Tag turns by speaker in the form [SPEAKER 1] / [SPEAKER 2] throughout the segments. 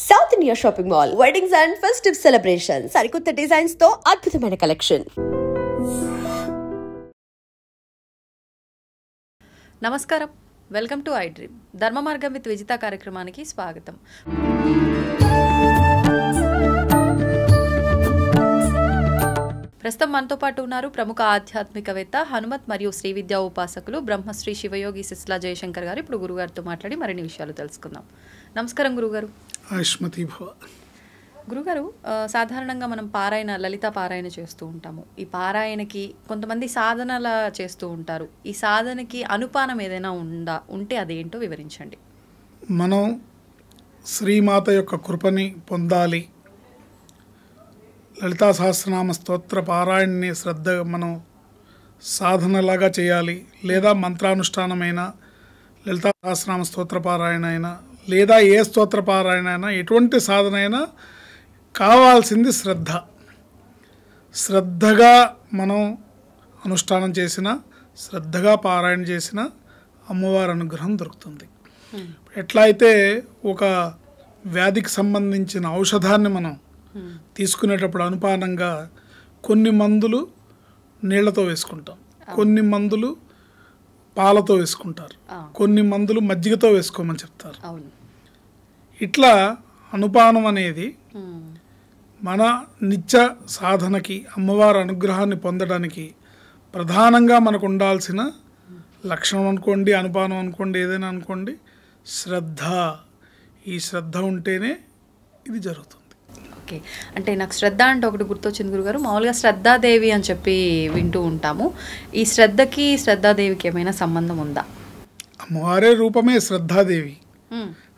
[SPEAKER 1] South India shopping mall weddings and festive celebrations సరికొత్త designs తో అద్భుతమైన కలెక్షన్.
[SPEAKER 2] నమస్కారం, వెల్కమ్ టు ఐ డ్రీమ్. ధర్మ మార్గం విత్ విజిత కార్యక్రమానికి స్వాగతం. ప్రస్తుతం మనతో పాటు ఉన్నారు ప్రముఖ ఆధ్యాత్మికవేత్త, హనుమత్ మరియు శ్రీ విద్యా ఉపాసకులు బ్రహ్మశ్రీ శివయోగి సిస్లా జయశంకర్ గారు. ఇప్పుడు గురుగారితో మాట్లాడి మరిన్ని విషయాలు తెలుసుకుందాం. నమస్కారం గురుగారు. గురుగారు, సాధారణంగా మనం పారాయణ, లలిత పారాయణ చేస్తూ ఉంటాము. ఈ పారాయణకి కొంతమంది సాధనల చేస్తూ ఉంటారు. ఈ సాధనకి అనుపానం ఏదైనా ఉంటే అదేంటో వివరించండి.
[SPEAKER 3] మనం శ్రీమాత యొక్క కృపని పొందాలి, లలితా సహస్రనామ స్తోత్ర పారాయణని శ్రద్ధగా మనం సాధనలాగా చేయాలి. లేదా మంత్రానుష్ఠానమైన లలితా సహస్రనామ స్తోత్ర పారాయణ అయినా, లేదా ఏ స్తోత్ర పారాయణ అయినా, ఎటువంటి సాధన అయినా కావాల్సింది శ్రద్ధ. శ్రద్ధగా మనం అనుష్ఠానం చేసిన, శ్రద్ధగా పారాయణ చేసిన అమ్మవారి అనుగ్రహం దొరుకుతుంది. ఎట్లా అయితే ఒక వ్యాధికి సంబంధించిన ఔషధాన్ని మనం తీసుకునేటప్పుడు అనుపానంగా కొన్ని మందులు నీళ్లతో వేసుకుంటాం, కొన్ని మందులు పాలతో వేసుకుంటారు, కొన్ని మందులు మజ్జిగతో వేసుకోమని చెప్తారు. ఇట్లా అనుపానం అనేది మన నిత్య సాధనకి, అమ్మవారి అనుగ్రహాన్ని పొందడానికి ప్రధానంగా మనకు ఉండాల్సిన లక్షణం అనుకోండి, అనుపానం అనుకోండి, ఏదైనా అనుకోండి, శ్రద్ధ. ఈ శ్రద్ధ ఉంటేనే ఇది జరుగుతుంది.
[SPEAKER 2] ఓకే, అంటే నాకు శ్రద్ధ అంటే ఒకటి గుర్తొచ్చింది గురుగారు. మామూలుగా శ్రద్ధాదేవి అని చెప్పి వింటూ ఉంటాము. ఈ శ్రద్ధకి శ్రద్ధాదేవికి ఏమైనా సంబంధం ఉందా?
[SPEAKER 3] అమ్మవారే రూపమే శ్రద్ధాదేవి.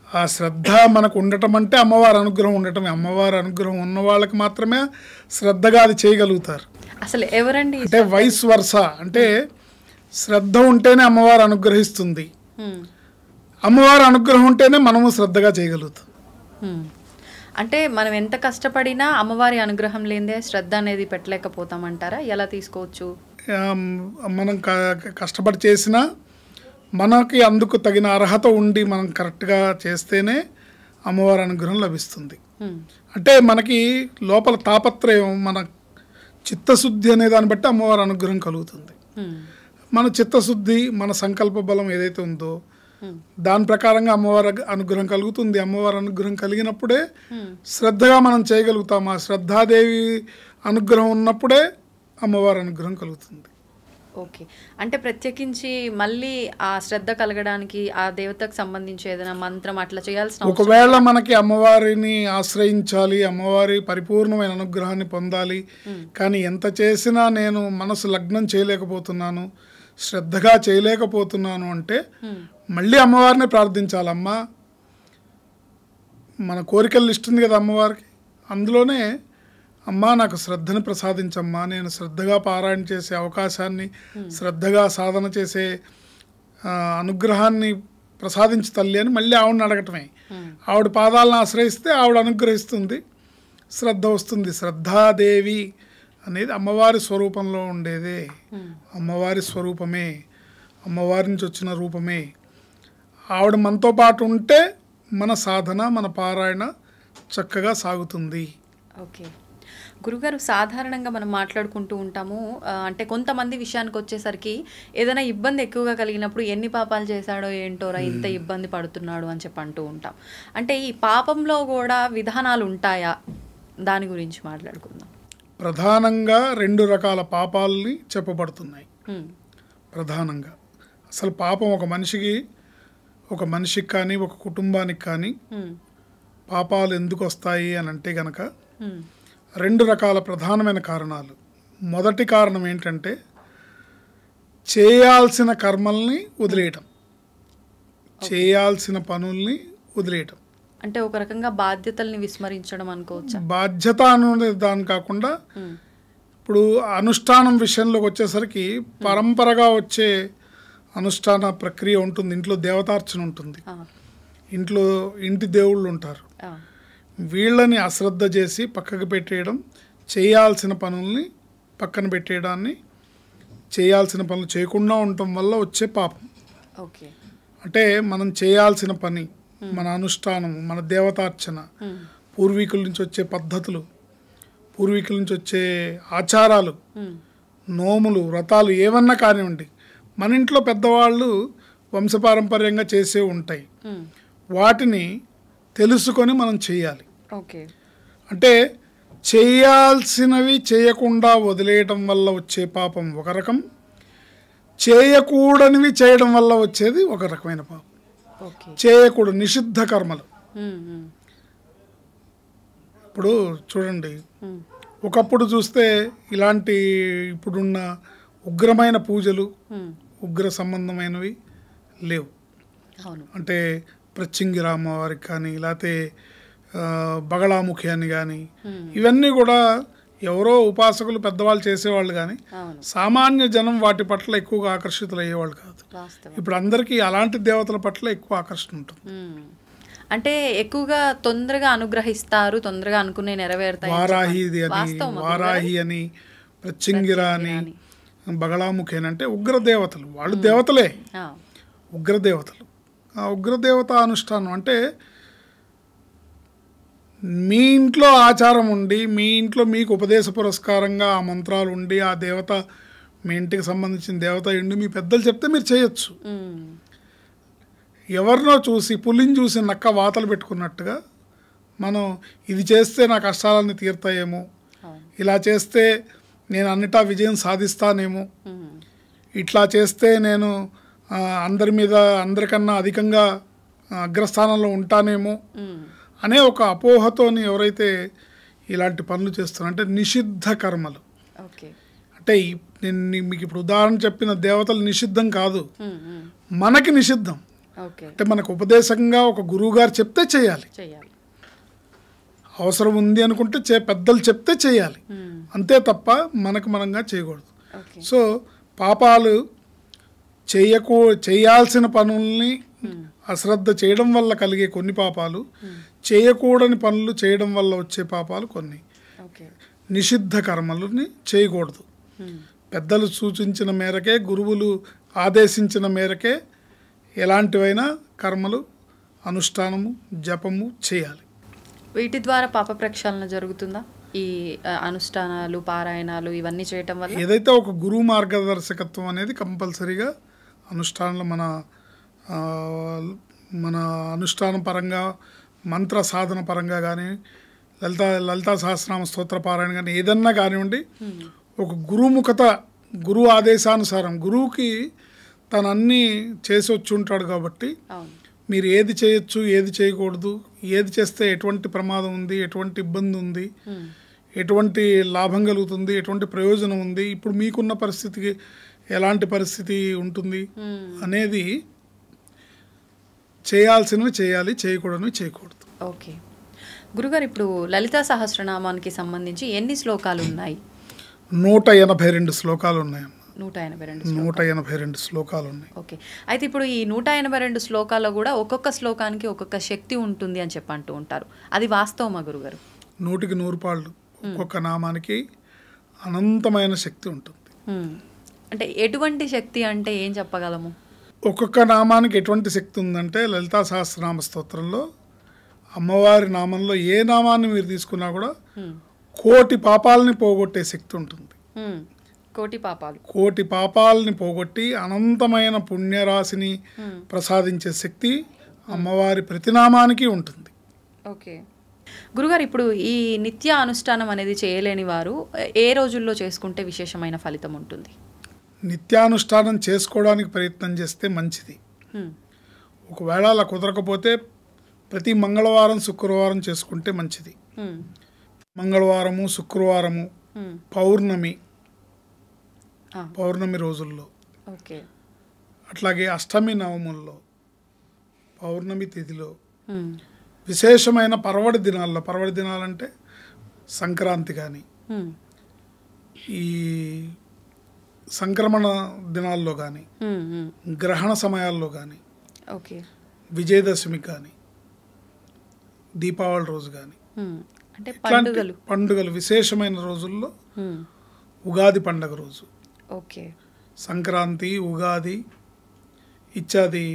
[SPEAKER 3] ఆ శ్రద్ధ మనకు ఉండటం అంటే అమ్మవారి అనుగ్రహం ఉండటమే. అమ్మవారి అనుగ్రహం ఉన్న వాళ్ళకి మాత్రమే శ్రద్ధగా అది చేయగలుగుతారు.
[SPEAKER 2] అసలు ఎవరండి
[SPEAKER 3] అంటే వైస్ వర్స, అంటే శ్రద్ధ ఉంటేనే అమ్మవారు అనుగ్రహిస్తుంది, అమ్మవారి అనుగ్రహం ఉంటేనే మనము శ్రద్ధగా చేయగలుగుతాం.
[SPEAKER 2] అంటే మనం ఎంత కష్టపడినా అమ్మవారి అనుగ్రహం లేదే శ్రద్ధ అనేది పెట్టలేకపోతామంటారా? ఎలా తీసుకోవచ్చు?
[SPEAKER 3] మనం కష్టపడి చేసినా మనకి అందుకు తగిన అర్హత ఉండి మనం కరెక్ట్గా చేస్తేనే అమ్మవారి అనుగ్రహం లభిస్తుంది. అంటే మనకి లోపల తాపత్రయం, మన చిత్తశుద్ధి అనే దాన్ని బట్టి అమ్మవారి అనుగ్రహం కలుగుతుంది. మన చిత్తశుద్ధి, మన సంకల్ప బలం ఏదైతే ఉందో దాని ప్రకారంగా అమ్మవారి అనుగ్రహం కలుగుతుంది. అమ్మవారి అనుగ్రహం కలిగినప్పుడే శ్రద్ధగా మనం చేయగలుగుతాం. ఆ శ్రద్ధాదేవి అనుగ్రహం ఉన్నప్పుడే అమ్మవారి అనుగ్రహం కలుగుతుంది.
[SPEAKER 2] ఓకే, అంటే ప్రత్యేకించి మళ్ళీ ఆ శ్రద్ధ కలగడానికి ఆ దేవతకు సంబంధించి ఏదైనా మంత్రం అట్లా చేయాల్సిన,
[SPEAKER 3] ఒకవేళ మనకి అమ్మవారిని ఆశ్రయించాలి, అమ్మవారి పరిపూర్ణమైన అనుగ్రహాన్ని పొందాలి, కానీ ఎంత చేసినా నేను మనసు లగ్నం చేయలేకపోతున్నాను, శ్రద్ధగా చేయలేకపోతున్నాను అంటే మళ్ళీ అమ్మవారిని ప్రార్థించాలమ్మా. మన కోరికల లిస్ట్ ఉంది కదా అమ్మవారికి, అందులోనే అమ్మా నాకు శ్రద్ధని ప్రసాదించమ్మా, నేను శ్రద్ధగా పారాయణ చేసే అవకాశాన్ని, శ్రద్ధగా సాధన చేసే అనుగ్రహాన్ని ప్రసాదించు తల్లి అని మళ్ళీ ఆవిడని అడగటమే. ఆవిడ పాదాలను ఆశ్రయిస్తే ఆవిడ అనుగ్రహిస్తుంది, శ్రద్ధ వస్తుంది. శ్రద్ధాదేవి అనేది అమ్మవారి స్వరూపంలో ఉండేదే, అమ్మవారి స్వరూపమే, అమ్మవారి నుంచి వచ్చిన రూపమే. ఆవిడ మనతో పాటు ఉంటే మన సాధన, మన పారాయణ చక్కగా సాగుతుంది.
[SPEAKER 2] ఓకే గురుగారు, సాధారణంగా మనం మాట్లాడుకుంటూ ఉంటాము. అంటే కొంతమంది విషయానికి వచ్చేసరికి ఏదైనా ఇబ్బంది ఎక్కువగా కలిగినప్పుడు ఎన్ని పాపాలు చేశాడో ఏంటోరా ఇంత ఇబ్బంది పడుతున్నాడు అని చెప్పి అంటూ ఉంటాం. అంటే ఈ పాపంలో కూడా విధానాలు ఉంటాయా? దాని గురించి మాట్లాడుకుందాం.
[SPEAKER 3] ప్రధానంగా 2 రకాల పాపాలని చెప్పబడుతున్నాయి. ప్రధానంగా అసలు పాపం ఒక మనిషికి కానీ ఒక కుటుంబానికి కానీ పాపాలు ఎందుకు వస్తాయి అని అంటే గనక 2 రకాల ప్రధానమైన కారణాలు. మొదటి కారణం ఏంటంటే చేయాల్సిన కర్మల్ని వదిలేయటం, చేయాల్సిన పనుల్ని వదిలేయటం.
[SPEAKER 2] అంటే ఒక రకంగా బాధ్యతల్ని విస్మరించడం అనుకోవచ్చు.
[SPEAKER 3] బాధ్యత అనే దాని కాకుండా ఇప్పుడు అనుష్ఠానం విషయంలోకి వచ్చేసరికి పరంపరగా వచ్చే అనుష్ఠాన ప్రక్రియ ఉంటుంది. ఇంట్లో దేవతార్చన ఉంటుంది, ఇంట్లో ఇంటి దేవుళ్ళు ఉంటారు. వీళ్ళని అశ్రద్ధ చేసి పక్కకు పెట్టేయడం, చేయాల్సిన పనుల్ని పక్కన పెట్టేయడాన్ని, చేయాల్సిన పనులు చేయకుండా ఉండటం వల్ల వచ్చే పాపం.
[SPEAKER 2] ఓకే,
[SPEAKER 3] అంటే మనం చేయాల్సిన పని, మన అనుష్ఠానం, మన దేవతార్చన, పూర్వీకుల నుంచి వచ్చే పద్ధతులు, పూర్వీకుల నుంచి వచ్చే ఆచారాలు, నోములు, వ్రతాలు ఏమన్నా కానివ్వండి, మన ఇంట్లో పెద్దవాళ్ళు వంశపారంపర్యంగా చేసే ఉంటాయి. వాటిని తెలుసుకొని మనం చేయాలి.
[SPEAKER 2] ఓకే.
[SPEAKER 3] అంటే చేయాల్సినవి చేయకుండా వదిలేయటం వల్ల వచ్చే పాపం ఒక రకం, చేయకూడనివి చేయడం వల్ల వచ్చేది ఒక రకమైన పాపం. చేయకూడదు నిషిద్ధ కర్మలు. ఇప్పుడు చూడండి, ఒకప్పుడు చూస్తే ఇలాంటి ఇప్పుడున్న ఉగ్రమైన పూజలు, ఉగ్ర సంబంధమైనవి లేవు. అంటే ప్రత్యంగిర అమ్మవారికి కానీ, లేకపోతే బగళాముఖి అని కానీ, ఇవన్నీ కూడా ఎవరో ఉపాసకులు పెద్దవాళ్ళు చేసేవాళ్ళు కానీ సామాన్య జనం వాటి పట్ల ఎక్కువగా ఆకర్షితులు అయ్యేవాళ్ళు కాదు. ఇప్పుడు అందరికీ అలాంటి దేవతల పట్ల ఎక్కువ ఆకర్షణ ఉంటుంది.
[SPEAKER 2] అంటే ఎక్కువగా తొందరగా అనుగ్రహిస్తారు, తొందరగా అనుకునే నెరవేరుతాయి.
[SPEAKER 3] వారాహి అని, ప్రత్యంగిర అని, బగళాముఖి అని అంటే ఉగ్రదేవతలు. వాళ్ళు దేవతలే, ఉగ్రదేవతలు. ఆ ఉగ్రదేవత అనుష్ఠానం అంటే మీ ఇంట్లో ఆచారం ఉండి, మీ ఇంట్లో మీకు ఉపదేశ పురస్కారంగా ఆ మంత్రాలు ఉండి, ఆ దేవత మీ ఇంటికి సంబంధించిన దేవత ఉండి మీ పెద్దలు చెప్తే మీరు చేయొచ్చు. ఎవరినో చూసి, పులిని చూసి నక్క వాతలు పెట్టుకున్నట్టుగా మనం ఇది చేస్తే నా కష్టాలన్నీ తీరుతాయేమో, ఇలా చేస్తే నేను అన్నిటా విజయం సాధిస్తానేమో, ఇట్లా చేస్తే నేను అందరికన్నా అధికంగా అగ్రస్థానంలో ఉంటానేమో అనే ఒక అపోహతోని ఎవరైతే ఇలాంటి పనులు చేస్తున్నారు అంటే నిషిద్ధ కర్మలు. అంటే నేను మీకు ఇప్పుడు ఉదాహరణ చెప్పిన దేవతలు నిషిద్ధం కాదు, మనకి నిషిద్ధం. అంటే మనకు ఉపదేశంగా ఒక గురువు గారు చెప్తే చేయాలి, అవసరం ఉంది అనుకుంటే పెద్దలు చెప్తే చేయాలి, అంతే తప్ప మనకు మనంగా చేయకూడదు. సో పాపాలు చేయాల్సిన పనుల్ని అశ్రద్ధ చేయడం వల్ల కలిగే కొన్ని పాపాలు, చేయకూడని పనులు చేయడం వల్ల వచ్చే పాపాలు కొన్ని. నిషిద్ధ కర్మలని చేయకూడదు. పెద్దలు సూచించిన మేరకే, గురువులు ఆదేశించిన మేరకే ఎలాంటివైనా కర్మలు, అనుష్ఠానము, జపము చేయాలి.
[SPEAKER 2] వీటి ద్వారా పాప ప్రక్షాళన జరుగుతుందా? ఈ అనుష్ఠానాలు, పారాయణాలు ఇవన్నీ చేయటం వల్ల
[SPEAKER 3] ఏదైతే ఒక గురువు మార్గదర్శకత్వం అనేది కంపల్సరీగా అనుష్ఠానంలో మన అనుష్ఠానం పరంగా, మంత్ర సాధన పరంగా కానీ, లలితా సహస్రనామ స్తోత్ర పారాయణ కానీ ఏదన్నా కానివ్వండి, ఒక గురుముఖత, గురువు ఆదేశానుసారం గురువుకి తను అన్నీ చేసి వచ్చి ఉంటాడు కాబట్టి మీరు ఏది చేయొచ్చు, ఏది చేయకూడదు, ఏది చేస్తే ఎటువంటి ప్రమాదం ఉంది, ఎటువంటి ఇబ్బంది ఉంది, ఎటువంటి లాభం కలుగుతుంది, ఎటువంటి ప్రయోజనం ఉంది, ఇప్పుడు మీకున్న పరిస్థితికి ఎలాంటి పరిస్థితి ఉంటుంది అనేది చేయాల్సినవి చేయాలి, చేయకూడనివి చేయకూడదు.
[SPEAKER 2] ఓకే గురుగారు, ఇప్పుడు లలితా సహస్రనామానికి సంబంధించి ఎన్ని శ్లోకాలు ఉన్నాయి?
[SPEAKER 3] 182 శ్లోకాలు ఉన్నాయి.
[SPEAKER 2] 182
[SPEAKER 3] శ్లోకాలు ఉన్నాయి.
[SPEAKER 2] ఓకే, అయితే ఇప్పుడు ఈ 182 శ్లోకాల్లో కూడా ఒక్కొక్క శ్లోకానికి ఒక్కొక్క శక్తి ఉంటుంది అని చెప్పి అంటూ ఉంటారు. అది వాస్తవమా గురుగారు?
[SPEAKER 3] 100కి 100 పాళ్ళు ఒక్కొక్క నామానికి అనంతమైన శక్తి ఉంటుంది.
[SPEAKER 2] అంటే ఎటువంటి శక్తి అంటే ఏం చెప్పగలము?
[SPEAKER 3] ఒక్కొక్క నామానికి ఎటువంటి శక్తి ఉందంటే, లలితా సహస్రనామ స్తోత్రంలో అమ్మవారి నామంలో ఏ నామాన్ని మీరు తీసుకున్నా కూడా కోటి పాపాలని పోగొట్టే శక్తి ఉంటుంది. కోటి పాపాలని పోగొట్టి అనంతమైన పుణ్యరాశిని ప్రసాదించే శక్తి అమ్మవారి ప్రతినామానికి ఉంటుంది.
[SPEAKER 2] ఓకే గురుగారు, ఇప్పుడు ఈ నిత్య అనుష్ఠానం అనేది చేయలేని వారు ఏ రోజుల్లో చేసుకుంటే విశేషమైన ఫలితం ఉంటుంది?
[SPEAKER 3] నిత్యానుష్ఠానం చేసుకోవడానికి ప్రయత్నం చేస్తే మంచిది. ఒకవేళ అలా కుదరకపోతే ప్రతి మంగళవారం, శుక్రవారం చేసుకుంటే మంచిది. మంగళవారము, శుక్రవారము, పౌర్ణమి రోజుల్లో, అట్లాగే అష్టమి నవముల్లో, పౌర్ణమి తిథిలో, విశేషమైన పర్వడి దినాల్లో, పర్వడి దినాలంటే సంక్రాంతి కానీ, ఈ సంక్రమణ దినాల్లో కానీ, గ్రహణ సమయాల్లో కానీ, విజయదశమి కానీ, దీపావళి రోజు కానీ, పండుగలు విశేషమైన రోజుల్లో, ఉగాది పండుగ రోజు, సంక్రాంతి, ఉగాది ఇత్యాది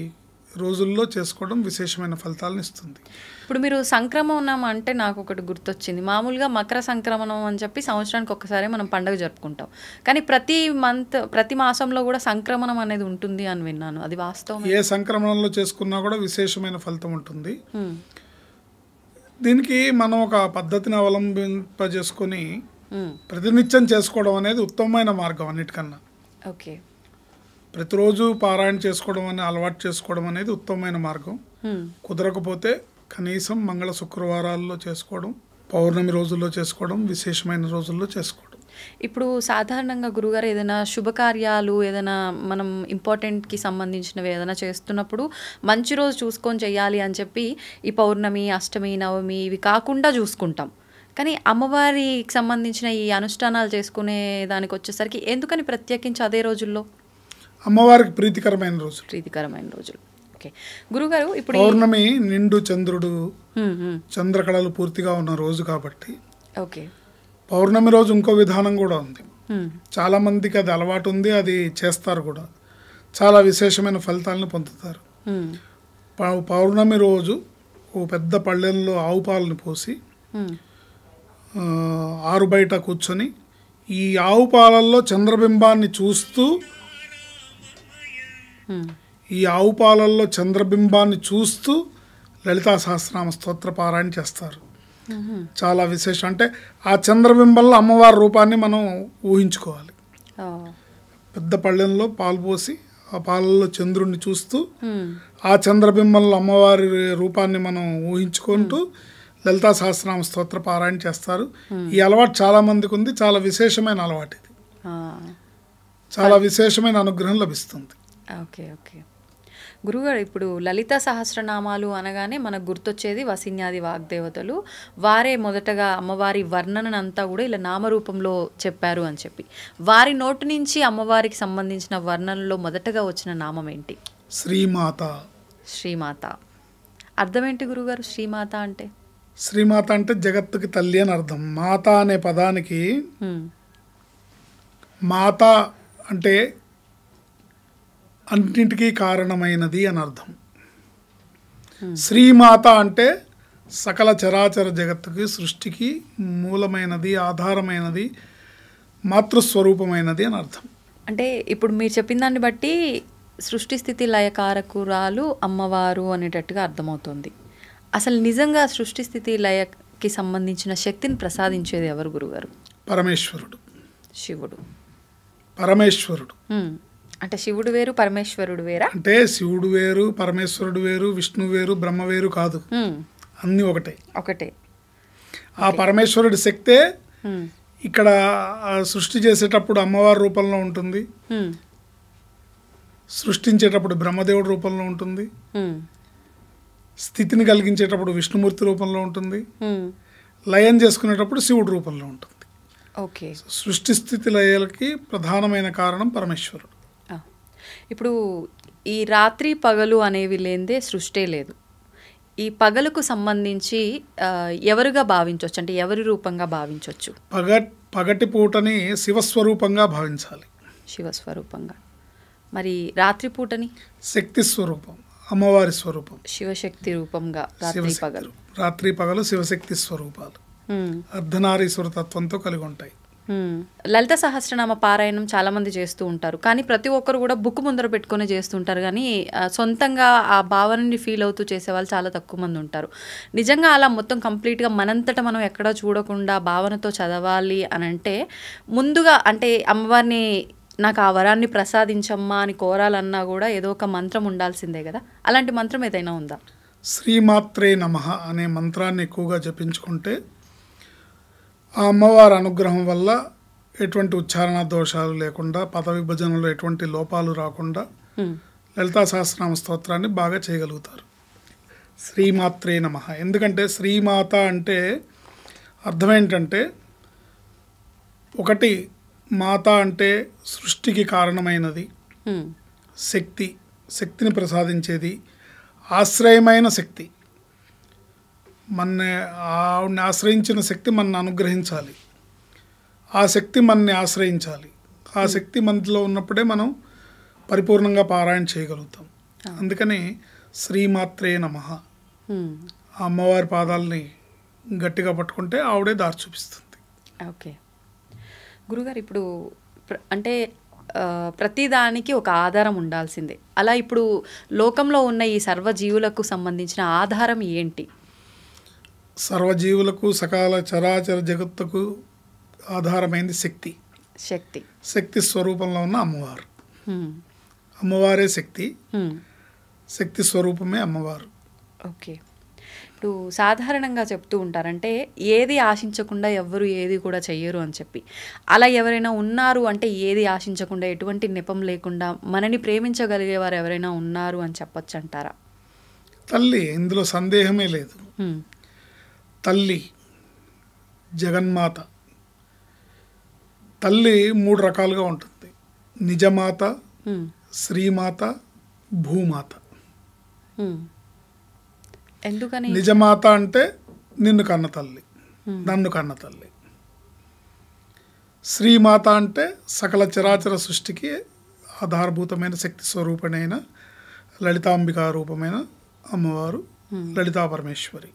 [SPEAKER 3] రోజుల్లో చేసుకోవడం విశేషమైన ఫలితాలను ఇస్తుంది.
[SPEAKER 2] ఇప్పుడు మీరు సంక్రమణం అంటే నాకు ఒకటి గుర్తొచ్చింది. మామూలుగా మకర సంక్రమణం అని చెప్పి సంవత్సరానికి ఒక్కసారి మనం పండుగ జరుపుకుంటాం. కానీ ప్రతి మాసంలో కూడా సంక్రమణం అనేది ఉంటుంది అని విన్నాను. అది వాస్తవం?
[SPEAKER 3] ఏ సంక్రమణంలో చేసుకున్నా కూడా విశేషమైన ఫలితం ఉంటుంది. దీనికి మనం ఒక పద్ధతిని అవలంబింపజేసుకొని ప్రతినిత్యం చేసుకోవడం అనేది ఉత్తమమైన మార్గం అన్నిటికన్నా.
[SPEAKER 2] ఓకే.
[SPEAKER 3] ప్రతిరోజు పారాయణ చేసుకోవడం అని అలవాటు చేసుకోవడం అనేది ఉత్తమమైన మార్గం. కుదరకపోతే కనీసం మంగళ శుక్రవారాల్లో చేసుకోవడం, పౌర్ణమి రోజుల్లో చేసుకోవడం, విశేషమైన రోజుల్లో చేసుకోవడం.
[SPEAKER 2] ఇప్పుడు సాధారణంగా గురుగారు ఏదైనా శుభకార్యాలు ఏదైనా మనం ఇంపార్టెంట్కి సంబంధించినవి ఏదైనా చేస్తున్నప్పుడు మంచి రోజు చూసుకొని చేయాలి అని చెప్పి ఈ పౌర్ణమి, అష్టమి, నవమి ఇవి కాకుండా చూసుకుంటాం. కానీ అమ్మవారికి సంబంధించిన ఈ అనుష్ఠానాలు చేసుకునే దానికి వచ్చేసరికి ఎందుకని ప్రత్యేకించి అదే రోజుల్లో?
[SPEAKER 3] అమ్మవారికి ప్రీతికరమైన
[SPEAKER 2] రోజులు. ఓకే గురుగారు, ఇప్పుడు
[SPEAKER 3] పౌర్ణమి నిండు చంద్రుడు, చంద్రకళలు పూర్తిగా ఉన్న రోజు కాబట్టి
[SPEAKER 2] ఓకే
[SPEAKER 3] పౌర్ణమి రోజు ఇంకో విధానం కూడా ఉంది. చాలా మందికి అది అలవాటు ఉంది, అది చేస్తారు కూడా, చాలా విశేషమైన ఫలితాలను పొందుతారు. పౌర్ణమి రోజు ఓ పెద్ద పళ్ళెంలో ఆవు పాలను పోసి ఆరు బయట కూర్చొని ఈ ఆవు పాలల్లో చంద్రబింబాన్ని చూస్తూ లలితా సహస్రనామ స్తోత్ర పారాయణ చేస్తారు. చాలా విశేషం. అంటే ఆ చంద్రబింబంలో అమ్మవారి రూపాన్ని మనం ఊహించుకోవాలి. పెద్ద పళ్ళెంలో పాలు పోసి ఆ పాలల్లో చంద్రుడిని చూస్తూ ఆ చంద్రబింబంలో అమ్మవారి రూపాన్ని మనం ఊహించుకుంటూ లలితా సహస్రనామ స్తోత్ర పారాయణ చేస్తారు. ఈ అలవాటు చాలా మందికి ఉంది. చాలా విశేషమైన అలవాటు ఇది. చాలా విశేషమైన అనుగ్రహం లభిస్తుంది.
[SPEAKER 2] ఓకే ఓకే గురుగారు, ఇప్పుడు లలిత సహస్రనామాలు అనగానే మనకు గుర్తొచ్చేది వసిన్యాది వాగ్దేవతలు. వారే మొదటగా అమ్మవారి వర్ణనంతా కూడా ఇలా నామరూపంలో చెప్పారు అని చెప్పి, వారి నోటి నుంచి అమ్మవారికి సంబంధించిన వర్ణనలో మొదటగా వచ్చిన నామం ఏంటి? శ్రీమాత. అర్థం ఏంటి గురుగారు శ్రీమాత అంటే?
[SPEAKER 3] శ్రీమాత అంటే జగత్తుకి తల్లి అని అర్థం. మాత అనే పదానికి మాత అంటే అన్నింటికీ కారణమైనది అని అర్థం. శ్రీమాత అంటే సకల చరాచర జగత్తుకి, సృష్టికి మూలమైనది, ఆధారమైనది, మాతృస్వరూపమైనది అని అర్థం.
[SPEAKER 2] అంటే ఇప్పుడు మీరు చెప్పిన దాన్ని బట్టి సృష్టి స్థితి లయకారకురాలు అమ్మవారు అనేటట్టుగా అర్థమవుతుంది. అసలు నిజంగా సృష్టి స్థితి లయకి సంబంధించిన శక్తిని ప్రసాదించేది ఎవరు గురుగారు?
[SPEAKER 3] పరమేశ్వరుడు.
[SPEAKER 2] శివుడు.
[SPEAKER 3] పరమేశ్వరుడు
[SPEAKER 2] అంటే శివుడు వేరు, పరమేశ్వరుడు వేరా?
[SPEAKER 3] అంటే శివుడు వేరు, పరమేశ్వరుడు వేరు, విష్ణు వేరు, బ్రహ్మ వేరు కాదు, అన్నీ ఒకటే. ఆ పరమేశ్వరుడి శక్తే ఇక్కడ సృష్టి చేసేటప్పుడు అమ్మవారి రూపంలో ఉంటుంది, సృష్టించేటప్పుడు బ్రహ్మదేవుడి రూపంలో ఉంటుంది, స్థితిని కలిగించేటప్పుడు విష్ణుమూర్తి రూపంలో ఉంటుంది, లయం చేసుకునేటప్పుడు శివుడి రూపంలో ఉంటుంది.
[SPEAKER 2] ఓకే.
[SPEAKER 3] సృష్టి స్థితి లయాలకి ప్రధానమైన కారణం పరమేశ్వరుడు.
[SPEAKER 2] ఇప్పుడు ఈ రాత్రి పగలు అనేవి లేదే సృష్టే లేదు. ఈ పగలుకు సంబంధించి ఎవరుగా భావించవచ్చు, అంటే ఎవరి రూపంగా భావించవచ్చు?
[SPEAKER 3] పగటి పూటని శివస్వరూపంగా భావించాలి.
[SPEAKER 2] శివస్వరూపంగా. మరి రాత్రి పూటని?
[SPEAKER 3] శక్తి స్వరూపం, అమ్మవారి స్వరూపం.
[SPEAKER 2] శివశక్తి రూపంగా
[SPEAKER 3] రాత్రి పగలు శివశక్తి స్వరూపాలు అర్ధనారీశ్వర తత్వంతో కలిగి ఉంటాయి.
[SPEAKER 2] లలిత సహస్రనామ పారాయణం చాలా మంది చేస్తూ ఉంటారు, కానీ ప్రతి ఒక్కరు కూడా బుక్ ముందర పెట్టుకుని చేస్తుంటారు, కానీ సొంతంగా ఆ భావనని ఫీల్ అవుతూ చేసేవాళ్ళు చాలా తక్కువ మంది ఉంటారు. నిజంగా అలా మొత్తం కంప్లీట్గా మనంతటా మనం ఎక్కడా చూడకుండా భావనతో చదవాలి అని అంటే ముందుగా అంటే అమ్మవారిని నాకు ఆ వరాన్ని ప్రసాదించమ్మా అని కోరాలన్నా కూడా ఏదో ఒక మంత్రం ఉండాల్సిందే కదా, అలాంటి మంత్రం ఏదైనా ఉందా?
[SPEAKER 3] శ్రీమాత్రే నమః అనే మంత్రాన్ని ఎక్కువగా జపించుకుంటే ఆ అమ్మవారి అనుగ్రహం వల్ల ఎటువంటి ఉచ్చారణ దోషాలు లేకుండా, పద విభజనలో ఎటువంటి లోపాలు రాకుండా లలితా సహస్రనామ స్తోత్రాన్ని బాగా చేయగలుగుతారు. శ్రీమాత్రే నమః. ఎందుకంటే శ్రీమాత అంటే అర్థం ఏంటంటే, ఒకటి మాత అంటే సృష్టికి కారణమైనది, శక్తిని ప్రసాదించేది, ఆశ్రయమైన శక్తి. ఆవిడని ఆశ్రయించిన శక్తి మనని అనుగ్రహించాలి, ఆ శక్తి మనని ఆశ్రయించాలి. ఆ శక్తి మనలో ఉన్నప్పుడే మనం పరిపూర్ణంగా పారాయణ చేయగలుగుతాం. అందుకని శ్రీమాత్రే నమః.
[SPEAKER 2] హ్మ్.
[SPEAKER 3] ఆ అమ్మవారి పాదాలని గట్టిగా పట్టుకుంటే ఆవిడే దారి చూపిస్తుంది.
[SPEAKER 2] ఓకే. గురుగారు ఇప్పుడు అంటే ప్రతిదానికి ఒక ఆధారం ఉండాల్సిందే. అలా ఇప్పుడు లోకంలో ఉన్న ఈ సర్వజీవులకు సంబంధించిన ఆధారం ఏంటి?
[SPEAKER 3] సర్వజీవులకు సకాల చరాచర జగత్తుకు ఆధారమైంది శక్తి.
[SPEAKER 2] శక్తి.
[SPEAKER 3] శక్తి స్వరూపంలో ఉన్న అమ్మవారు.
[SPEAKER 2] హ్మ్.
[SPEAKER 3] అమ్మవారే శక్తి,
[SPEAKER 2] హ్మ్.
[SPEAKER 3] శక్తి స్వరూపమే అమ్మవారు.
[SPEAKER 2] ఓకే. ఇప్పుడు సాధారణంగా చెప్తూ ఉంటారంటే ఏది ఆశించకుండా ఎవ్వరు ఏది కూడా చెయ్యరు అని చెప్పి. అలా ఎవరైనా ఉన్నారు అంటే ఏది ఆశించకుండా ఎటువంటి నెపం లేకుండా మనని ప్రేమించగలిగేవారు ఎవరైనా ఉన్నారు అని చెప్పొచ్చు అంటారా?
[SPEAKER 3] తల్లి, ఇందులో సందేహమే లేదు.
[SPEAKER 2] హ్మ్.
[SPEAKER 3] తల్లి జగన్మాత. తల్లి 3 రకాలుగా ఉంటుంది. నిజమాత,
[SPEAKER 2] హ్మ్.
[SPEAKER 3] శ్రీమాత, భూమాత.
[SPEAKER 2] హ్మ్. ఎందుకని?
[SPEAKER 3] నిజమాత అంటే నిన్ను కన్న తల్లి, నన్ను కన్న తల్లి. శ్రీమాత అంటే సకల చరాచర సృష్టికి ఆధారభూతమైన శక్తి స్వరూపమైన లలితాంబికా రూపమైన అమ్మవారు లలితా పరమేశ్వరి.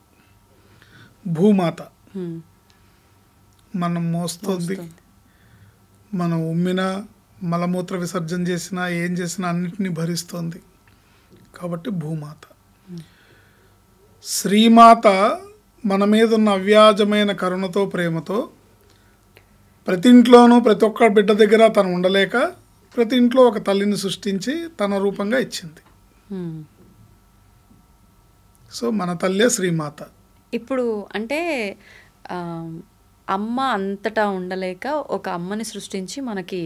[SPEAKER 3] భూమాత
[SPEAKER 2] హ్మ్.
[SPEAKER 3] మనం మోస్తుంది, మనం ఉమ్మినా మలమూత్ర విసర్జన చేసినా ఏం చేసినా అన్నిటినీ భరిస్తుంది కాబట్టి భూమాత. శ్రీమాత మన మీద ఉన్న అవ్యాజమైన కరుణతో ప్రేమతో ప్రతి ఇంట్లోనూ ప్రతి ఒక్క బిడ్డ దగ్గర తను ఉండలేక ప్రతి ఇంట్లో ఒక తల్లిని సృష్టించి తన రూపంగా ఇచ్చింది.
[SPEAKER 2] హ్మ్.
[SPEAKER 3] సో మన తల్లే శ్రీమాత.
[SPEAKER 2] ఇప్పుడు అంటే అమ్మ అంతటా ఉండలేక ఒక అమ్మని సృష్టించి మనకి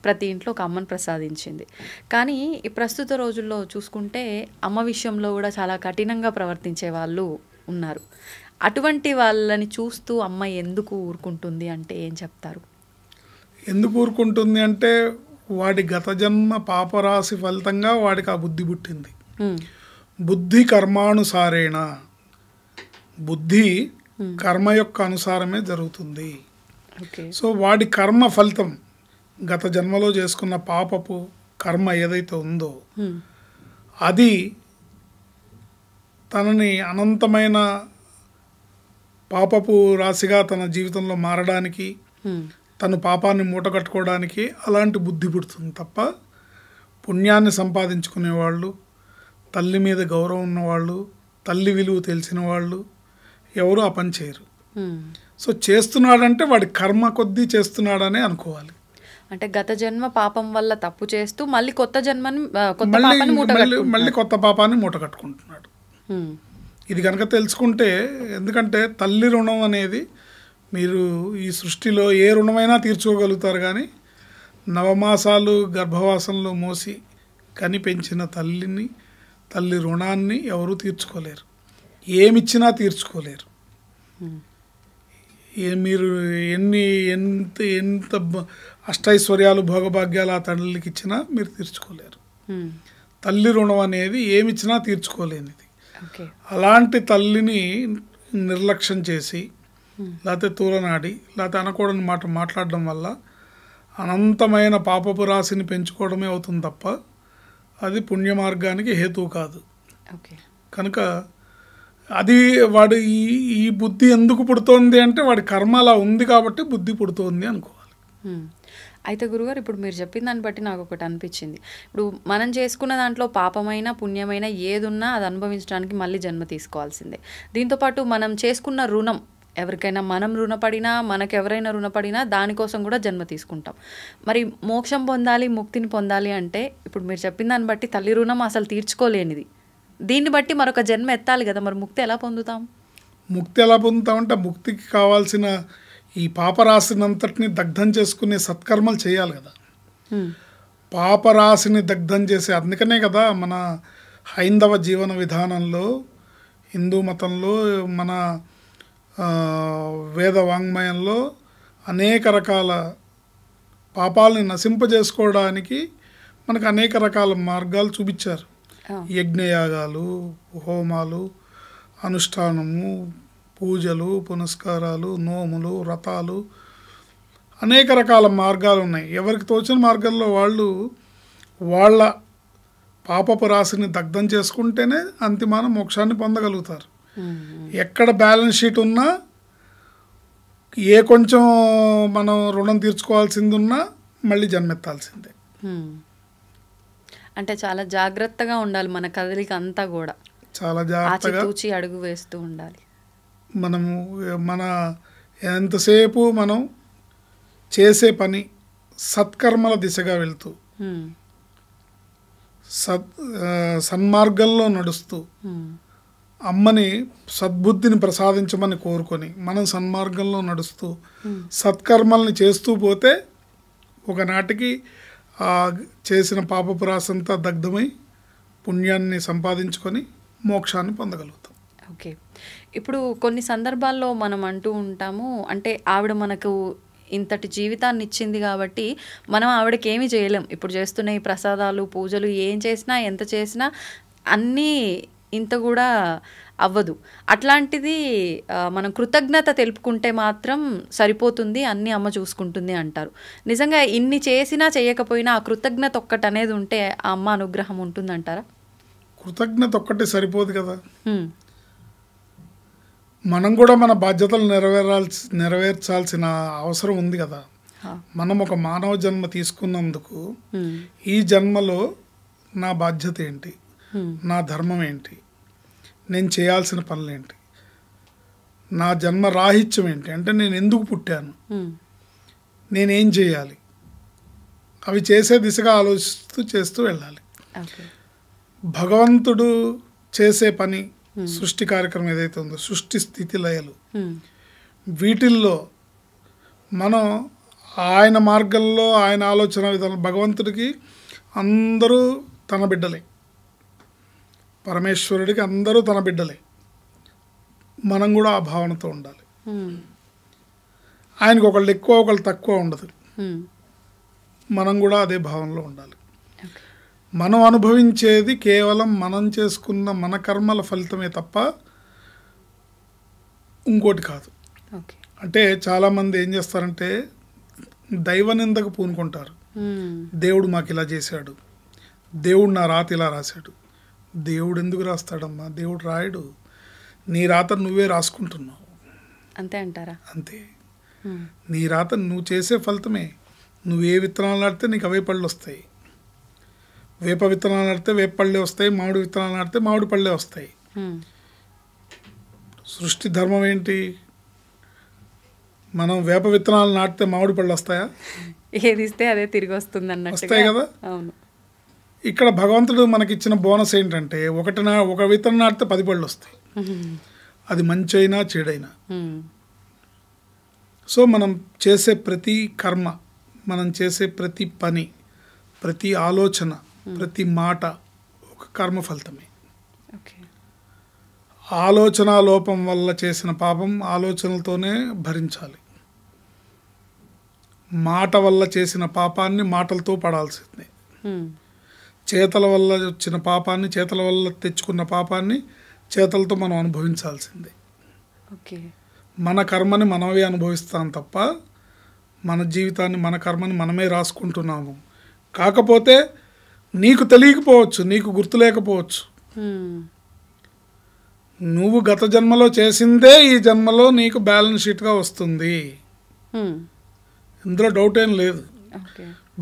[SPEAKER 2] ప్రతి ఇంట్లో ఒక అమ్మని ప్రసాదించింది. కానీ ఈ ప్రస్తుత రోజుల్లో చూసుకుంటే అమ్మ విషయంలో కూడా చాలా కఠినంగా ప్రవర్తించే వాళ్ళు ఉన్నారు. అటువంటి వాళ్ళని చూస్తూ అమ్మ ఎందుకు ఊరుకుంటుంది అంటే ఏం చెప్తారు?
[SPEAKER 3] ఎందుకు ఊరుకుంటుంది అంటే వాడి గత జన్మ పాపరాశి ఫలితంగా వాడికి ఆ బుద్ధి పుట్టింది. బుద్ధి కర్మానుసారేణ, బుద్ధి కర్మ యొక్క అనుసారమే జరుగుతుంది. సో వాడి కర్మ ఫలితం గత జన్మలో చేసుకున్న పాపపు కర్మ ఏదైతే ఉందో అది తనని అనంతమైన పాపపు రాశిగా తన జీవితంలో మారడానికి, తను పాపాన్ని మూటగట్టుకోవడానికి అలాంటి బుద్ధి పుడుతుంది తప్ప పుణ్యాన్ని సంపాదించుకునేవాళ్ళు, తల్లి మీద గౌరవం ఉన్నవాళ్ళు, తల్లి విలువ తెలిసిన వాళ్ళు ఎవరు ఆ పని చేయరు. సో చేస్తున్నాడంటే వాడి కర్మ కొద్దీ చేస్తున్నాడనే అనుకోవాలి.
[SPEAKER 2] అంటే గత జన్మ పాపం వల్ల తప్పు చేస్తూ మళ్ళీ కొత్త జన్మని
[SPEAKER 3] మళ్ళీ కొత్త పాపాన్ని మూట కట్టుకుంటున్నాడు. ఇది కనుక తెలుసుకుంటే, ఎందుకంటే తల్లి రుణం అనేది మీరు ఈ సృష్టిలో ఏ రుణమైనా తీర్చుకోగలుగుతారు కానీ నవమాసాలు గర్భవాసంలో మోసి కని పెంచిన తల్లి రుణాన్ని ఎవరూ తీర్చుకోలేరు, ఏమిచ్చినా తీర్చుకోలేరు. మీరు ఎంత అష్టైశ్వర్యాలు భోగభాగ్యాలు ఆ తల్లికి ఇచ్చినా మీరు తీర్చుకోలేరు. తల్లి రుణం అనేది ఏమిచ్చినా తీర్చుకోలేనిది. అలాంటి తల్లిని నిర్లక్ష్యం చేసి లేకపోతే తూలనాడి లేకపోతే అనకూడని మాట మాట్లాడడం వల్ల అనంతమైన పాపపు రాశిని పెంచుకోవడమే అవుతుంది తప్ప అది పుణ్య మార్గానికి హేతువు కాదు. కనుక అది వాడు ఈ బుద్ధి ఎందుకు పుడుతోంది అంటే వాడి కర్మ అలా ఉంది కాబట్టి బుద్ధి పుడుతోంది అనుకోవాలి.
[SPEAKER 2] అయితే గురుగారు, ఇప్పుడు మీరు చెప్పిన దాన్ని బట్టి నాకు ఒకటి అనిపించింది. ఇప్పుడు మనం చేసుకున్న దాంట్లో పాపమైన పుణ్యమైన ఏదున్నా అది అనుభవించడానికి మళ్ళీ జన్మ తీసుకోవాల్సిందే. దీంతోపాటు మనం చేసుకున్న రుణం, ఎవరికైనా మనం రుణపడినా మనకెవరైనా రుణపడినా దానికోసం కూడా జన్మ తీసుకుంటాం. మరి మోక్షం పొందాలి, ముక్తిని పొందాలి అంటే ఇప్పుడు మీరు చెప్పిన దాన్ని బట్టి తల్లి రుణం అసలు తీర్చుకోలేనిది. దీన్ని బట్టి మరొక జన్మ ఎత్తాలి కదా, మరి ముక్తి ఎలా పొందుతాం?
[SPEAKER 3] ముక్తి ఎలా పొందుతామంటే ముక్తికి కావాల్సిన ఈ పాపరాశినంతటిని దగ్ధం చేసుకునే సత్కర్మలు చేయాలి కదా. పాపరాశిని దగ్ధం చేసే, అందుకనే కదా మన హైందవ జీవన విధానంలో, హిందూ మతంలో, మన వేద వాంగ్మయంలో అనేక రకాల పాపాలని నశింపజేసుకోవడానికి మనకు అనేక రకాల మార్గాలు చూపించారు. యజ్ఞయాగాలు, హోమాలు, అనుష్ఠానము, పూజలు, పునస్కారాలు, నోములు, వ్రతాలు, అనేక రకాల మార్గాలు ఉన్నాయి. ఎవరికి తోచిన మార్గంలో వాళ్ళు వాళ్ళ పాపపు రాశిని దగ్ధం చేసుకుంటేనే అంతిమాన మోక్షాన్ని పొందగలుగుతారు. ఎక్కడ బ్యాలెన్స్ షీట్ ఉన్నా, ఏ కొంచెం మనం రుణం తీర్చుకోవాల్సింది ఉన్నా మళ్ళీ జన్మెత్తాల్సిందే.
[SPEAKER 2] అంటే చాలా జాగ్రత్తగా ఉండాలి మన కదలిక అంతా కూడా,
[SPEAKER 3] చాలా జాగ్రత్తగా
[SPEAKER 2] ఆచితూచి అడుగు వేస్తూ ఉండాలి.
[SPEAKER 3] మనము ఎంతసేపు మనం చేసే పని సత్కర్మల దిశగా వెళ్తూ సన్మార్గంలో నడుస్తూ అమ్మని సద్బుద్ధిని ప్రసాదించమని కోరుకొని మనం సన్మార్గంలో నడుస్తూ సత్కర్మల్ని చేస్తూ పోతే ఒకనాటికి చేసిన పాపపు రాశంతా దగ్ధమై పుణ్యాన్ని సంపాదించుకొని మోక్షాన్ని పొందగలుగుతాం.
[SPEAKER 2] ఓకే, ఇప్పుడు కొన్ని సందర్భాల్లో మనం అంటూ ఉంటాము, అంటే ఆవిడ మనకు ఇంతటి జీవితాన్ని ఇచ్చింది కాబట్టి మనం ఆవిడకి ఏమీ చేయలేం. ఇప్పుడు చేస్తున్న ఈ ప్రసాదాలు పూజలు ఏం చేసినా ఎంత చేసినా అన్నీ ఇంత కూడా అవ్వదు. అట్లాంటిది మనం కృతజ్ఞత తెలుపుకుంటే మాత్రం సరిపోతుంది, అన్నీ అమ్మ చూసుకుంటుంది అంటారు. నిజంగా ఇన్ని చేసినా చేయకపోయినా ఆ కృతజ్ఞత ఒక్కటి అనేది ఉంటే ఆ అమ్మ అనుగ్రహం ఉంటుందంటారా?
[SPEAKER 3] కృతజ్ఞత ఒక్కటి సరిపోదు కదా, మనం కూడా మన బాధ్యతలు నెరవేర్చాల్సిన అవసరం ఉంది కదా. మనం ఒక మానవ జన్మ తీసుకున్నందుకు ఈ జన్మలో నా బాధ్యత ఏంటి, నా ధర్మం ఏంటి, నేను చేయాల్సిన పనులు ఏంటి, నా జన్మ రాహిత్యం ఏంటి, అంటే నేను ఎందుకు పుట్టాను, నేనేం చేయాలి, అవి చేసే దిశగా ఆలోచిస్తూ చేస్తూ వెళ్ళాలి. భగవంతుడు చేసే పని సృష్టి కార్యక్రమం ఏదైతే ఉందో, సృష్టి స్థితి లయలు, వీటిల్లో మనం ఆయన మార్గంలో ఆయన ఆలోచన విధానం, భగవంతుడికి అందరూ తన బిడ్డలే, పరమేశ్వరుడికి అందరూ తన బిడ్డలే, మనం కూడా ఆ భావనతో ఉండాలి. ఆయనకు ఒకళ్ళు ఎక్కువ ఒకళ్ళు తక్కువ ఉండదు, మనం కూడా అదే భావనలో ఉండాలి. మనం అనుభవించేది కేవలం మనం చేసుకున్న మన కర్మల ఫలితమే తప్ప ఇంకోటి కాదు. అంటే చాలామంది ఏం చేస్తారంటే దైవ నిందకు పూనుకుంటారు. దేవుడు మాకు ఇలా చేశాడు, దేవుడు నా రాత ఇలా రాశాడు. దేవుడు ఎందుకు రాస్తాడమ్మా, దేవుడు రాయడు, నీ రాత నువ్వే రాసుకుంటున్నావు
[SPEAKER 2] అంతే అంటారా?
[SPEAKER 3] అంతే, నీ రాత నువ్వు చేసే ఫలితమే. నువ్వు ఏ విత్తనాలు నాటితే నీకు అవే పళ్ళు వస్తాయి. వేప విత్తనాలు నాటితే వేప పళ్ళే వస్తాయి, మామిడి విత్తనాలు నాటితే మామిడి పళ్ళే వస్తాయి. సృష్టి ధర్మం ఏంటి? మనం వేప విత్తనాలు నాటితే మామిడి పళ్ళు వస్తాయా?
[SPEAKER 2] ఏది ఇస్తే అదే తిరిగి వస్తుంది అన్నట్టు
[SPEAKER 3] వస్తాయి కదా.
[SPEAKER 2] అవును.
[SPEAKER 3] ఇక్కడ భగవంతుడు మనకిచ్చిన బోనస్ ఏంటంటే ఒక విత్తనం నాటితే 10 పళ్ళు వస్తాయి, అది మంచి అయినా చెడైనా. సో మనం చేసే ప్రతి కర్మ, మనం చేసే ప్రతి పని, ప్రతి ఆలోచన, ప్రతి మాట ఒక కర్మ ఫలితమే. ఆలోచన లోపం వల్ల చేసిన పాపం ఆలోచనలతోనే భరించాలి. మాట వల్ల చేసిన పాపాన్ని మాటలతో పడాల్సిందే. చేతల వల్ల వచ్చిన పాపాన్ని, చేతల వల్ల తెచ్చుకున్న పాపాన్ని చేతలతో మనం అనుభవించాల్సిందే. మన కర్మని మనమే అనుభవిస్తాం తప్ప మన జీవితాన్ని, మన కర్మని మనమే రాసుకుంటున్నాము. కాకపోతే నీకు తెలియకపోవచ్చు, నీకు గుర్తు లేకపోవచ్చు. నువ్వు గత జన్మలో చేసిందే ఈ జన్మలో నీకు బ్యాలెన్స్ షీట్గా వస్తుంది, ఇందులో డౌట్ ఏం లేదు.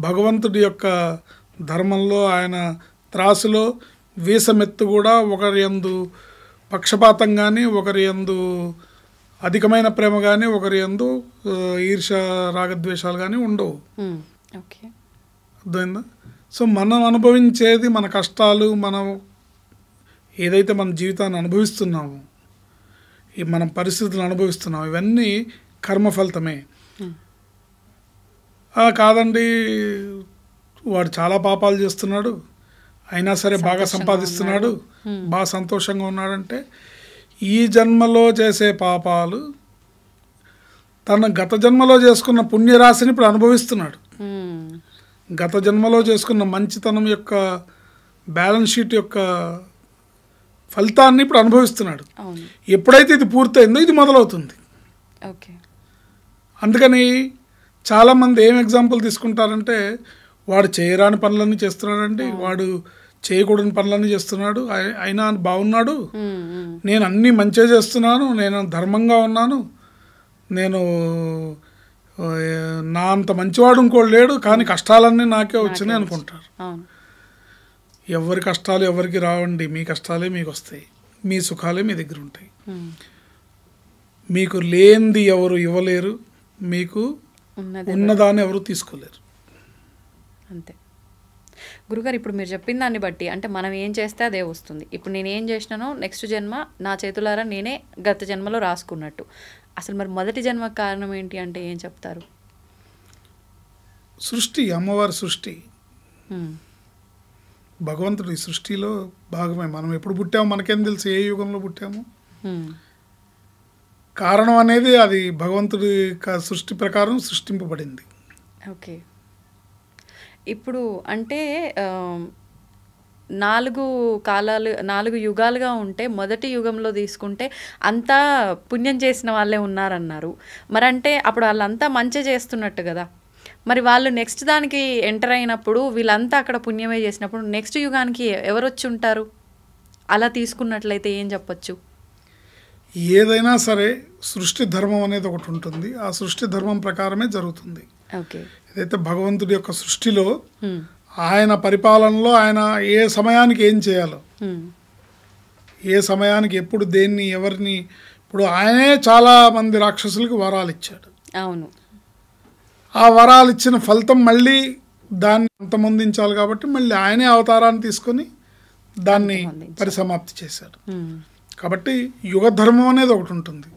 [SPEAKER 3] భగవంతుడి యొక్క ధర్మంలో, ఆయన త్రాసులో వీసమెత్తు కూడా ఒకరి యందు పక్షపాతం కానీ, ఒకరి యందు అధికమైన ప్రేమ కానీ, ఒకరి యందు ఈర్ష రాగద్వేషాలు కానీ ఉండవు. అర్థమైందా? సో మనం అనుభవించేది, మన కష్టాలు, మనం ఏదైతే మన జీవితాన్ని అనుభవిస్తున్నామో, ఈ మనం పరిస్థితులను అనుభవిస్తున్నాం, ఇవన్నీ కర్మ ఫలితమే. కాదండి, వాడు చాలా పాపాలు చేస్తున్నాడు అయినా సరే బాగా సంపాదిస్తున్నాడు, బాగా సంతోషంగా ఉన్నాడంటే ఈ జన్మలో చేసే పాపాలు తన గత జన్మలో చేసుకున్న పుణ్యరాశిని ఇప్పుడు అనుభవిస్తున్నాడు. గత జన్మలో చేసుకున్న మంచితనం యొక్క బ్యాలెన్స్ షీట్ యొక్క ఫలితాన్ని ఇప్పుడు అనుభవిస్తున్నాడు. ఎప్పుడైతే ఇది పూర్తయిందో ఇది మొదలవుతుంది. అందుకని చాలామంది ఏం ఎగ్జాంపుల్ తీసుకుంటారంటే, వాడు చేయరాని పనులన్నీ చేస్తున్నాడండి, వాడు చేయకూడని పనులన్నీ చేస్తున్నాడు, అయినా బాగున్నాడు, నేను అన్నీ మంచిగా చేస్తున్నాను, నేను ధర్మంగా ఉన్నాను, నేను నా అంత మంచివాడు ఇంకోడు లేడు, కానీ కష్టాలన్నీ నాకే వచ్చినాయి అనుకుంటారు. ఎవరి కష్టాలు ఎవరికి రావండి, మీ కష్టాలే మీకు వస్తాయి, మీ సుఖాలే మీ దగ్గర ఉంటాయి. మీకు లేనిది ఎవరు ఇవ్వలేరు, మీకు ఉన్నదాన్ని ఎవరు తీసుకోలేరు.
[SPEAKER 2] అంతే గురుగారు. ఇప్పుడు మీరు చెప్పిన దాన్ని బట్టి అంటే మనం ఏం చేస్తే అదే వస్తుంది. ఇప్పుడు నేను ఏం చేసినానో నెక్స్ట్ జన్మ నా చేతులారా నేనే గత జన్మలో రాసుకున్నట్టు. అసలు మరి మొదటి జన్మకు కారణం ఏంటి అంటే ఏం చెప్తారు?
[SPEAKER 3] సృష్టి, అమ్మవారి సృష్టి, భగవంతుడి సృష్టిలో భాగమే. మనం ఎప్పుడు పుట్టాము మనకేం తెలుసు, ఏ యుగంలో పుట్టాము? కారణం అనేది అది భగవంతుడి సృష్టి ప్రకారం సృష్టింపబడింది.
[SPEAKER 2] ఓకే. ఇప్పుడు అంటే 4 యుగాలుగా ఉంటే మొదటి యుగంలో తీసుకుంటే అంతా పుణ్యం చేసిన వాళ్ళే ఉన్నారన్నారు. మరి అంటే అప్పుడు వాళ్ళంతా మంచి చేస్తున్నట్టు కదా. మరి వాళ్ళు నెక్స్ట్ దానికి ఎంటర్ అయినప్పుడు వీళ్ళంతా అక్కడ పుణ్యమే చేసినప్పుడు నెక్స్ట్ యుగానికి ఎవరు వచ్చి ఉంటారు? అలా తీసుకున్నట్లయితే ఏం చెప్పచ్చు?
[SPEAKER 3] ఏదైనా సరే సృష్టి ధర్మం అనేది ఒకటి ఉంటుంది, ఆ సృష్టి ధర్మం ప్రకారమే జరుగుతుంది.
[SPEAKER 2] ఓకే.
[SPEAKER 3] ఏదైతే భగవంతుడి యొక్క సృష్టిలో ఆయన పరిపాలనలో ఆయన ఏ సమయానికి ఏం చేయాలో, ఏ సమయానికి ఎప్పుడు దేన్ని ఎవరిని, ఇప్పుడు ఆయనే చాలా మంది రాక్షసులకు వరాలు ఇచ్చాడు.
[SPEAKER 2] అవును.
[SPEAKER 3] ఆ వరాలు ఇచ్చిన ఫలితం మళ్ళీ దాన్ని అంతమొందించాలి కాబట్టి మళ్ళీ ఆయనే అవతారాన్ని తీసుకొని దాన్ని పరిసమాప్తి చేశాడు. కాబట్టి యుగ ధర్మం అనేది ఒకటి ఉంటుంది,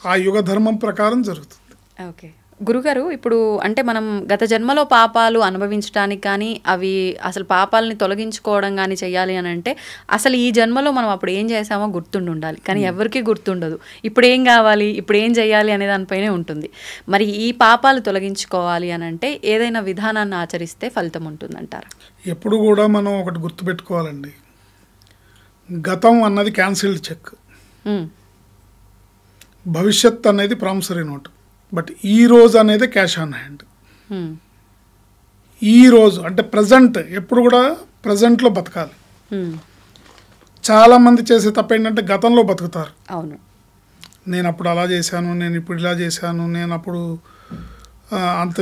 [SPEAKER 3] ఆ యుగ ధర్మం ప్రకారం జరుగుతుంది.
[SPEAKER 2] ఓకే గురుగారు. ఇప్పుడు అంటే మనం గత జన్మలో పాపాలు అనుభవించడానికి కానీ అవి అసలు పాపాలని తొలగించుకోవడం కానీ చేయాలి అని అంటే అసలు ఈ జన్మలో మనం అప్పుడు ఏం చేసామో గుర్తుండి ఉండాలి, కానీ ఎవరికీ గుర్తుండదు. ఇప్పుడు ఏం కావాలి, ఇప్పుడు ఏం చేయాలి అనే దానిపైనే ఉంటుంది. మరి ఈ పాపాలు తొలగించుకోవాలి అని అంటే ఏదైనా విధానాన్ని ఆచరిస్తే ఫలితం ఉంటుందంటారా?
[SPEAKER 3] ఎప్పుడు కూడా మనం ఒకటి గుర్తుపెట్టుకోవాలండి, గతం అన్నది క్యాన్సిల్డ్ చెక్, భవిష్యత్ అనేది ప్రామిసరీ నోట్, బట్ ఈ రోజు అనేది క్యాష్ ఆన్ హ్యాండ్. ఈ రోజు అంటే ప్రజెంట్, ఎప్పుడు కూడా ప్రజెంట్లో బతకాలి. చాలామంది చేసే తప్ప ఏంటంటే గతంలో బతుకుతారు.
[SPEAKER 2] అవును,
[SPEAKER 3] నేను అప్పుడు అలా చేశాను, నేను ఇప్పుడు ఇలా చేశాను, నేను అప్పుడు అంత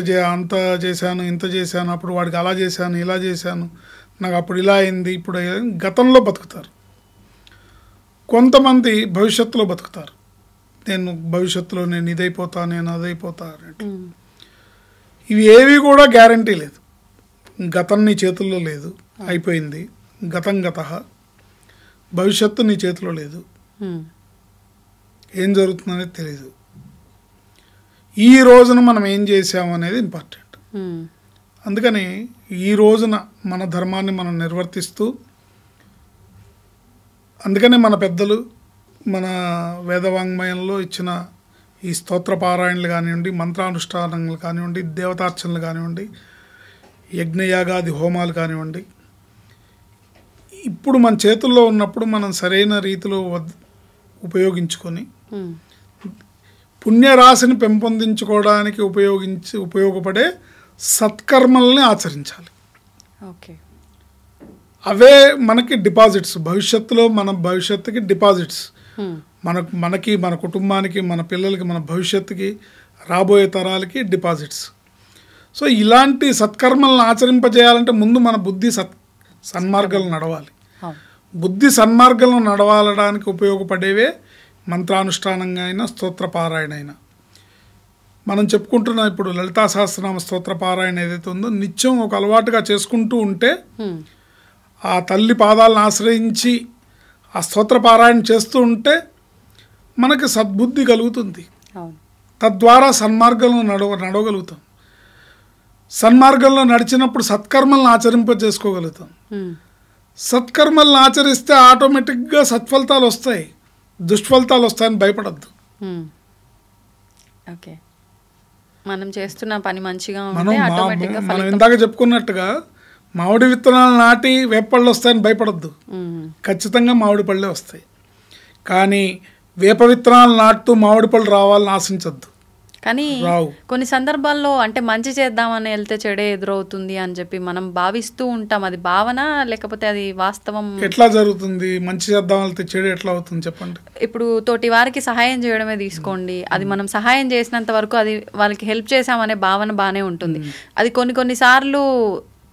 [SPEAKER 3] చేశాను, ఇంత చేశాను, అప్పుడు వాడికి అలా చేశాను, ఇలా చేశాను, నాకు అప్పుడు ఇలా అయింది, ఇప్పుడు గతంలో బతుకుతారు. కొంతమంది భవిష్యత్తులో బతుకుతారు, నేను భవిష్యత్తులో నేను ఇదైపోతా, నేను అదైపోతా అన్నట్టు. ఇవి ఏవి కూడా గ్యారంటీ లేదు. గతం నీ చేతుల్లో లేదు, అయిపోయింది. గతం గతః. భవిష్యత్తు నీ చేతిలో లేదు, ఏం జరుగుతుందనేది తెలీదు. ఈ రోజున మనం ఏం చేసాము అనేది ఇంపార్టెంట్. అందుకని ఈ రోజున మన ధర్మాన్ని మనం నిర్వర్తిస్తూ, అందుకనే మన పెద్దలు మన వేదవాంగ్మయంలో ఇచ్చిన ఈ స్తోత్ర పారాయణలు కానివ్వండి, మంత్రానుష్ఠానలు కానివ్వండి, దేవతార్చనలు కానివ్వండి, యజ్ఞయాగాది హోమాలు కానివ్వండి, ఇప్పుడు మన చేతుల్లో ఉన్నప్పుడు మనం సరైన రీతిలో ఉపయోగించుకొని పుణ్యరాశిని పెంపొందించుకోవడానికి ఉపయోగపడే సత్కర్మల్ని ఆచరించాలి.
[SPEAKER 2] ఓకే.
[SPEAKER 3] అవే మనకి డిపాజిట్స్, భవిష్యత్తులో మన భవిష్యత్తుకి డిపాజిట్స్, మనకి మన కుటుంబానికి మన పిల్లలకి మన భవిష్యత్తుకి రాబోయే తరాలకి డిపాజిట్స్. సో ఇలాంటి సత్కర్మలను ఆచరింపజేయాలంటే ముందు మన బుద్ధి సన్మార్గాలు నడవాలి. బుద్ధి సన్మార్గాలను నడవాలడానికి ఉపయోగపడేవే మంత్రానుష్ఠానంగా అయినా స్తోత్రపారాయణ అయినా. మనం చెప్పుకుంటున్న ఇప్పుడు లలితా సహస్రనామ స్తోత్రపారాయణ ఏదైతే ఉందో నిత్యం ఒక అలవాటుగా చేసుకుంటూ ఉంటే, ఆ తల్లి పాదాలను ఆశ్రయించి ఆ స్తోత్రపారాయణ చేస్తూ ఉంటే మనకి సద్బుద్ధి కలుగుతుంది. తద్వారా సన్మార్గంలో నడవగలుగుతాం. సన్మార్గంలో నడిచినప్పుడు సత్కర్మలను ఆచరింపజేసుకోగలుగుతాం. సత్కర్మలను ఆచరిస్తే ఆటోమేటిక్గా సత్ఫలితాలు వస్తాయి, దుష్ఫలితాలు వస్తాయని భయపడద్దు.
[SPEAKER 2] ఓకే. మనం చేస్తున్న పని మంచిగా
[SPEAKER 3] మనం ఇందాక చెప్పుకున్నట్టుగా మామిడి విత్తనాలు నాటి వేపళ్ళు వస్తాయని భయపడద్దు, ఖచ్చితంగా మామిడి పళ్ళే వస్తాయి. కానీ వేప విత్తనాలు నాటుతూ మామిడి పళ్ళు రావాలని ఆశించద్దు,
[SPEAKER 2] కానీ
[SPEAKER 3] రావు.
[SPEAKER 2] కొన్ని సందర్భాల్లో అంటే మంచి చేద్దామని వెళ్తే చెడే ఎదురవుతుంది అని చెప్పి మనం భావిస్తూ ఉంటాం. అది భావన లేకపోతే అది వాస్తవం?
[SPEAKER 3] ఎట్లా జరుగుతుంది? మంచి చేద్దాం వెళ్తే చెడు ఎట్లా అవుతుంది చెప్పండి.
[SPEAKER 2] ఇప్పుడు తోటి వారికి సహాయం చేయడమే తీసుకోండి, అది మనం సహాయం చేసినంత వరకు అది వాళ్ళకి హెల్ప్ చేసామనే భావన బాగానే ఉంటుంది. అది కొన్నిసార్లు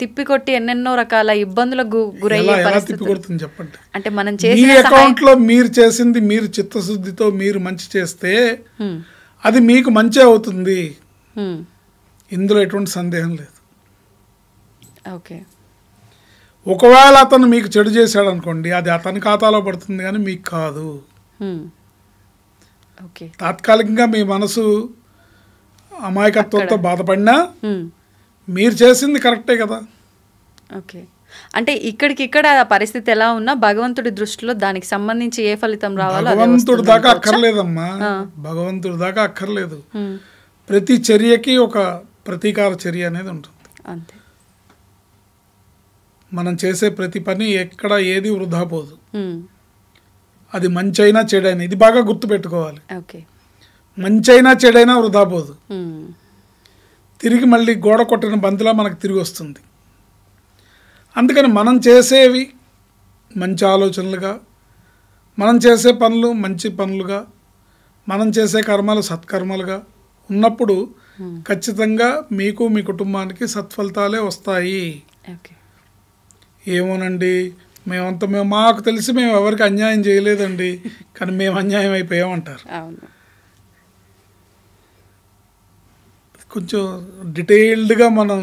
[SPEAKER 2] తిప్పికొట్టి ఎన్నెన్నో రకాల ఇబ్బందులకు గురయ్యే పరిస్థితి
[SPEAKER 3] చెప్పండి.
[SPEAKER 2] అంటే మనం
[SPEAKER 3] మీ
[SPEAKER 2] చేసిన
[SPEAKER 3] అకౌంట్ లో మీరు చేసింది మీరు చిత్తశుద్ధితో మీరు మంచి చేస్తే అది మీకు మంచి అవుతుంది, ఇందులో ఎటువంటి సందేహం లేదు.
[SPEAKER 2] ఓకే,
[SPEAKER 3] ఒకవేళ అతను మీకు చెడు చేశాడు అనుకోండి, అది అతని ఖాతాలో పడుతుంది కానీ మీకు కాదు.
[SPEAKER 2] ఓకే,
[SPEAKER 3] తాత్కాలికంగా మీ మనసు అమాయకత్వంతో బాధపడినా మీరు చేసింది కరెక్టే కదా.
[SPEAKER 2] ఓకే, అంటే ఇక్కడికిక్కడ పరిస్థితి ఎలా ఉన్నా భగవంతుడి దృష్టిలో దానికి సంబంధించి ఏ ఫలితం రావాలో
[SPEAKER 3] భగవంతుడి దాకా అక్కర్లేదమ్మా, భగవంతుడి దాకా అక్కర్లేదు. ప్రతి చర్యకి ఒక ప్రతీకార చర్య అనేది ఉంటుంది.
[SPEAKER 2] అంతే,
[SPEAKER 3] మనం చేసే ప్రతి పని ఎక్కడ ఏది వృధా పోదు. అది మంచి అయినా చెడైనా, ఇది బాగా గుర్తుపెట్టుకోవాలి.
[SPEAKER 2] ఓకే,
[SPEAKER 3] మంచి అయినా చెడైనా వృధా పోదు, తిరిగి మళ్ళీ గోడ కొట్టిన బంతిలా మనకు తిరిగి వస్తుంది. అందుకని మనం చేసేవి మంచి ఆలోచనలుగా, మనం చేసే పనులు మంచి పనులుగా, మనం చేసే కర్మలు సత్కర్మలుగా ఉన్నప్పుడు ఖచ్చితంగా మీకు మీ కుటుంబానికి సత్ఫలితాలే వస్తాయి. ఏమోనండి మేము మాకు తెలిసి మేము ఎవరికి అన్యాయం చేయలేదండి, కానీ మేము అన్యాయం అయిపోయామంటారు. కొంచెం డీటెయిల్డ్గా మనం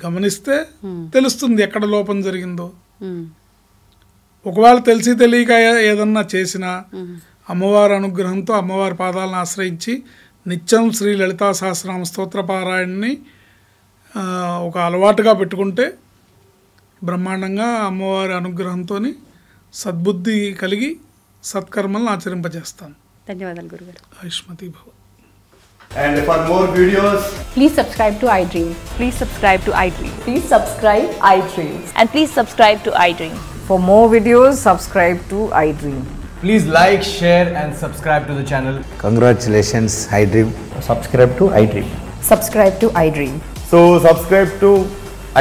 [SPEAKER 3] గమనిస్తే తెలుస్తుంది ఎక్కడ లోపం జరిగిందో. ఒకవేళ తెలిసి తెలియక ఏదన్నా చేసినా అమ్మవారి అనుగ్రహంతో అమ్మవారి పాదాలను ఆశ్రయించి నిత్యం శ్రీ లలితా సహస్రనామ స్తోత్ర పారాయణని ఒక అలవాటుగా పెట్టుకుంటే బ్రహ్మాండంగా అమ్మవారి అనుగ్రహంతో సద్బుద్ధి కలిగి సత్కర్మలను ఆచరింపజేస్తాను.
[SPEAKER 2] ధన్యవాదాలు గురుగారు.
[SPEAKER 3] ఆయుష్మతి భవ.
[SPEAKER 4] And for more videos,
[SPEAKER 5] please subscribe to iDream.
[SPEAKER 6] Please subscribe to iDream.
[SPEAKER 5] Please subscribe iDream.
[SPEAKER 6] And please subscribe to iDream.
[SPEAKER 7] For more videos, subscribe to iDream.
[SPEAKER 4] please like, share and subscribe to the channel.
[SPEAKER 8] Congratulations, iDream.
[SPEAKER 4] Subscribe to iDream.
[SPEAKER 5] Subscribe to iDream.
[SPEAKER 4] So subscribe to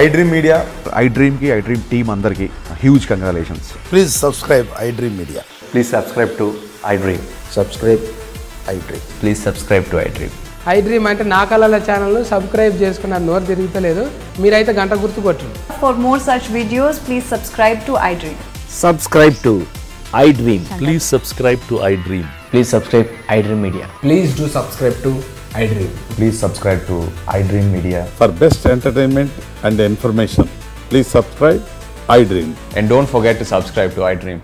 [SPEAKER 4] iDream Media.
[SPEAKER 9] iDream ki iDream team andarki huge congratulations.
[SPEAKER 8] Please subscribe iDream Media.
[SPEAKER 10] Please subscribe to iDream.
[SPEAKER 8] Subscribe iDream.
[SPEAKER 10] Please subscribe to iDream.
[SPEAKER 11] iDream అంటే నా కళల ఛానల్ను subscribe చేసుకున్నారు, నోరు తిరుగుతలేదు, మీరైతే గంట గుర్తు కొట్టండి.
[SPEAKER 6] For more such videos, please subscribe to iDream.
[SPEAKER 10] Subscribe to iDream. Please subscribe to iDream. Please subscribe iDream Media.
[SPEAKER 4] Please do subscribe to iDream.
[SPEAKER 10] Please subscribe to iDream Media.
[SPEAKER 9] For best entertainment and information, please subscribe iDream.
[SPEAKER 10] And don't forget to subscribe to iDream.